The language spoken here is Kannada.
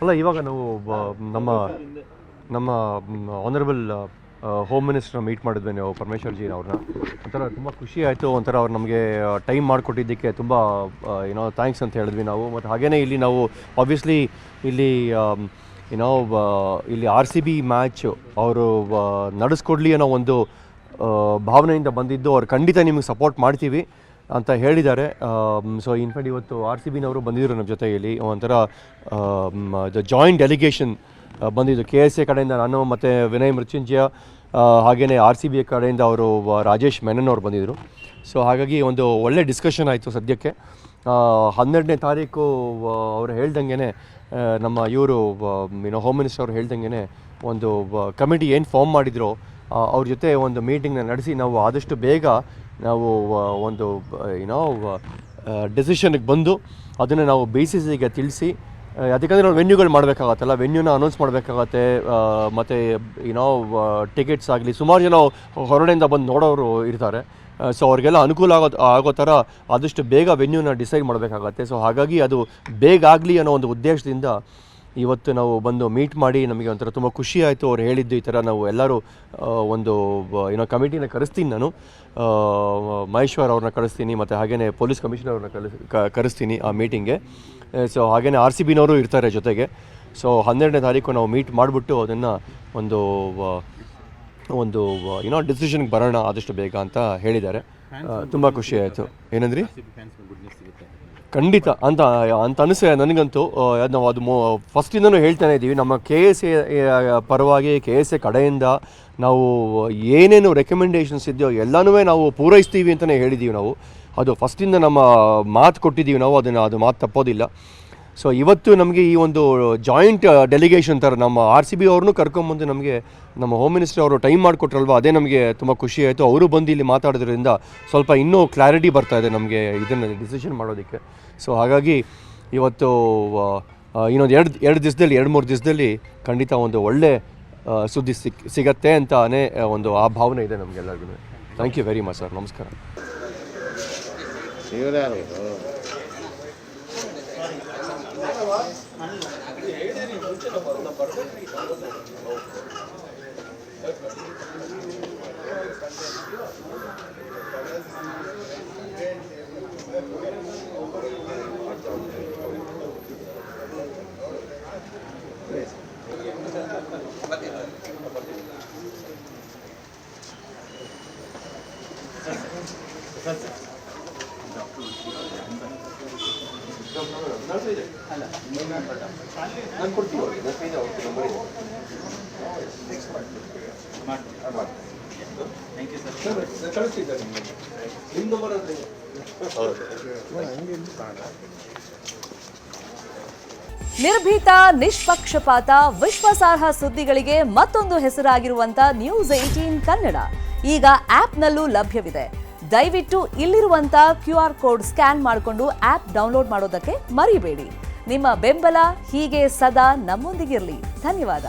ಅಲ್ಲ ಇವಾಗ ನಾವು ನಮ್ಮ ನಮ್ಮ ಆನರಬಲ್ ಹೋಮ್ ಮಿನಿಸ್ಟರ್ ಮೀಟ್ ಮಾಡಿದ್ವಿ ನಾವು ಪರಮೇಶ್ವರ್ ಜಿ ಅವ್ರನ್ನ. ಒಂಥರ ತುಂಬ ಖುಷಿ ಆಯಿತು. ಒಂಥರ ಅವ್ರು ನಮಗೆ ಟೈಮ್ ಮಾಡಿಕೊಟ್ಟಿದ್ದಕ್ಕೆ ತುಂಬ ಥ್ಯಾಂಕ್ಸ್ ಅಂತ ಹೇಳಿದ್ವಿ ನಾವು. ಮತ್ತು ಹಾಗೆಯೇ ಇಲ್ಲಿ ನಾವು ಆಬ್ವಿಯಸ್ಲಿ ಇಲ್ಲಿ ಇಲ್ಲಿ RCB ಮ್ಯಾಚ್ ಅವರು ನಡೆಸ್ಕೊಡ್ಲಿ ಅನ್ನೋ ಒಂದು ಭಾವನೆಯಿಂದ ಬಂದಿದ್ದು. ಅವ್ರು ಖಂಡಿತ ನಿಮಗೆ ಸಪೋರ್ಟ್ ಮಾಡ್ತೀವಿ ಅಂತ ಹೇಳಿದ್ದಾರೆ. ಸೊ ಇನ್ಫ್ಯಾಕ್ಟ್ ಇವತ್ತು RCBನವರು ಬಂದಿದ್ದರು ನಮ್ಮ ಜೊತೆಯಲ್ಲಿ. ಒಂಥರ ಜಾಯಿಂಟ್ ಡೆಲಿಗೇಷನ್ ಬಂದಿದ್ದು KSA ಕಡೆಯಿಂದ ನಾನು ಮತ್ತು ವಿನಯ್ ಮೃತ್ಯುಂಜಯ, ಹಾಗೆಯೇ RCB ಕಡೆಯಿಂದ ಅವರು ರಾಜೇಶ್ ಮೆನನ್ ಅವರು ಬಂದಿದ್ದರು. ಸೊ ಹಾಗಾಗಿ ಒಂದು ಒಳ್ಳೆ ಡಿಸ್ಕಷನ್ ಆಯಿತು. ಸದ್ಯಕ್ಕೆ 12ನೇ ತಾರೀಕು ಅವರು ಹೇಳ್ದಂಗೆ ನಮ್ಮ ಇವರು ಹೋಮ್ ಮಿನಿಸ್ಟರ್ ಅವರು ಹೇಳ್ದಂಗೆ ಒಂದು ಕಮಿಟಿ ಏನು ಫಾರ್ಮ್ ಮಾಡಿದ್ರು ಅವ್ರ ಜೊತೆ ಒಂದು ಮೀಟಿಂಗ್ನ ನಡೆಸಿ ನಾವು ಆದಷ್ಟು ಬೇಗ ನಾವು ಒಂದು ಡೆಸಿಷನ್ಗೆ ಬಂದು ಅದನ್ನು ನಾವು BCCಗೆ ತಿಳಿಸಿ, ಅದಕ್ಕಂದರೆ ನಾವು ವೆನ್ಯೂಗಳು ಮಾಡಬೇಕಾಗತ್ತಲ್ಲ, ವೆನ್ಯೂನ ಅನೌನ್ಸ್ ಮಾಡಬೇಕಾಗತ್ತೆ. ಮತ್ತು ಟಿಕೆಟ್ಸ್ ಆಗಲಿ ಸುಮಾರು ಜನ ಹೊರಗಡೆಯಿಂದ ಬಂದು ನೋಡೋರು ಇರ್ತಾರೆ. ಸೊ ಅವ್ರಿಗೆಲ್ಲ ಅನುಕೂಲ ಆಗೋ ಥರ ಆದಷ್ಟು ಬೇಗ ವೆನ್ಯೂನ ಡಿಸೈಡ್ ಮಾಡಬೇಕಾಗತ್ತೆ. ಸೊ ಹಾಗಾಗಿ ಅದು ಬೇಗ ಆಗಲಿ ಅನ್ನೋ ಒಂದು ಉದ್ದೇಶದಿಂದ ಇವತ್ತು ನಾವು ಬಂದು ಮೀಟ್ ಮಾಡಿ ನಮಗೆ ಒಂಥರ ತುಂಬ ಖುಷಿ ಆಯಿತು. ಅವ್ರು ಹೇಳಿದ್ದು ಈ ಥರ ನಾವು ಎಲ್ಲರೂ ಒಂದು ಕಮಿಟಿನ ಕರೆಸ್ತೀನಿ, ನಾನು ಮಹೇಶ್ವರ್ ಅವ್ರನ್ನ ಕಳಿಸ್ತೀನಿ ಮತ್ತು ಹಾಗೆಯೇ ಪೊಲೀಸ್ ಕಮಿಷನರ್ ಅವ್ರನ್ನ ಕರೆಸ್ತೀನಿ ಆ ಮೀಟಿಂಗ್ಗೆ. ಸೊ ಹಾಗೆಯೇ RCBನವರು ಇರ್ತಾರೆ ಜೊತೆಗೆ. ಸೊ 12ನೇ ತಾರೀಕು ನಾವು ಮೀಟ್ ಮಾಡಿಬಿಟ್ಟು ಅದನ್ನು ಒಂದು ಡಿಸಿಷನ್ಗೆ ಬರೋಣ ಆದಷ್ಟು ಬೇಗ ಅಂತ ಹೇಳಿದ್ದಾರೆ. ತುಂಬ ಖುಷಿ ಆಯಿತು. ಏನಂದ್ರಿ? ಖಂಡಿತ ಅಂತ ಅನಿಸೆ ನನಗಂತೂ. ನಾವು ಅದು ಫಸ್ಟಿಂದನೂ ಹೇಳ್ತಾನೆ ಇದ್ದೀವಿ, ನಮ್ಮ KSA ಪರವಾಗಿ KSA ಕಡೆಯಿಂದ ನಾವು ಏನೇನು ರೆಕಮೆಂಡೇಷನ್ಸ್ ಇದೆಯೋ ಎಲ್ಲನೂ ನಾವು ಪೂರೈಸ್ತೀವಿ ಅಂತಲೇ ಹೇಳಿದ್ದೀವಿ ನಾವು. ಅದು ಫಸ್ಟಿಂದ ನಮ್ಮ ಮಾತು ಕೊಟ್ಟಿದ್ದೀವಿ ನಾವು, ಅದು ಮಾತು ತಪ್ಪೋದಿಲ್ಲ. ಸೊ ಇವತ್ತು ನಮಗೆ ಈ ಒಂದು ಜಾಯಿಂಟ್ ಡೆಲಿಗೇಷನ್ ಥರ ನಮ್ಮ RCB ಅವ್ರನ್ನೂ ಕರ್ಕೊಂಬಂದು ನಮಗೆ ನಮ್ಮ ಹೋಮ್ ಮಿನಿಸ್ಟರ್ ಅವರು ಟೈಮ್ ಮಾಡಿಕೊಟ್ರಲ್ವ, ಅದೇ ನಮಗೆ ತುಂಬ ಖುಷಿ ಆಯಿತು. ಅವರು ಬಂದು ಇಲ್ಲಿ ಮಾತಾಡೋದ್ರಿಂದ ಸ್ವಲ್ಪ ಇನ್ನೂ ಕ್ಲಾರಿಟಿ ಬರ್ತಾ ಇದೆ ನಮಗೆ ಇದನ್ನು ಡಿಸಿಷನ್ ಮಾಡೋದಕ್ಕೆ. ಸೊ ಹಾಗಾಗಿ ಇವತ್ತು ಇನ್ನೊಂದು 2 ದಿವಸದಲ್ಲಿ 2-3 ದಿವಸದಲ್ಲಿ ಖಂಡಿತ ಒಂದು ಒಳ್ಳೆ ಸುದ್ದಿ ಸಿಗತ್ತೆ ಅಂತಾನೆ ಒಂದು ಆ ಭಾವನೆ ಇದೆ ನಮಗೆಲ್ಲರಿಗೂ. Thank you very much sir. ನಮಸ್ಕಾರ. ನಿರ್ಭೀತ, ನಿಷ್ಪಕ್ಷಪಾತ, ವಿಶ್ವಾಸಾರ್ಹ ಸುದ್ದಿಗಳಿಗೆ ಮತ್ತೊಂದು ಹೆಸರಾಗಿರುವಂತ ನ್ಯೂಸ್ 18 ಕನ್ನಡ ಈಗ ಆಪ್ನಲ್ಲೂ ಲಭ್ಯವಿದೆ. ದಯವಿಟ್ಟು ಇಲ್ಲಿರುವಂತ QR ಕೋಡ್ ಸ್ಕ್ಯಾನ್ ಮಾಡಿಕೊಂಡು ಆಪ್ ಡೌನ್ಲೋಡ್ ಮಾಡೋದಕ್ಕೆ ಮರಿಬೇಡಿ. ನಿಮ್ಮ ಬೆಂಬಲ ಹೀಗೆ ಸದಾ ನಮ್ಮೊಂದಿಗಿರಲಿ. ಧನ್ಯವಾದ.